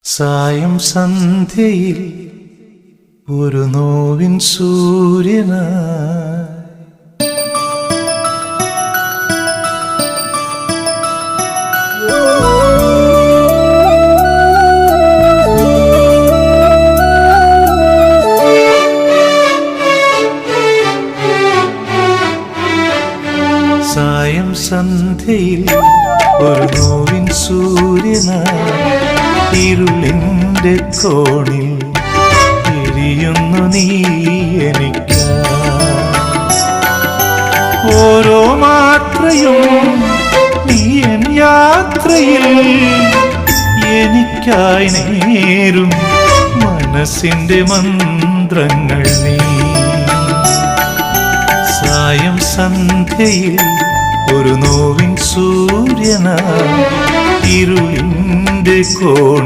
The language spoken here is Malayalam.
സായം സന്ധ്യയിൽ ഒരു നോവിൻ സൂര്യനായി സായം സന്ധ്യയിൽ ഒരു നോവിൻ സൂര്യനായി ഇരുളിന്റെ കോണിൽ എരിയുന്നു നീ എനിക്ക്. ഓരോ മാത്രയും നീ എൻ യാത്രയിൽ എനിക്കായി നേരും മനസ്സിന്റെ മന്ത്രങ്ങൾ നീ. സായം സന്ധ്യയിൽ ഒരു നോവിൻ സൂര്യനായി ഇരുളിന്റെ കോൺ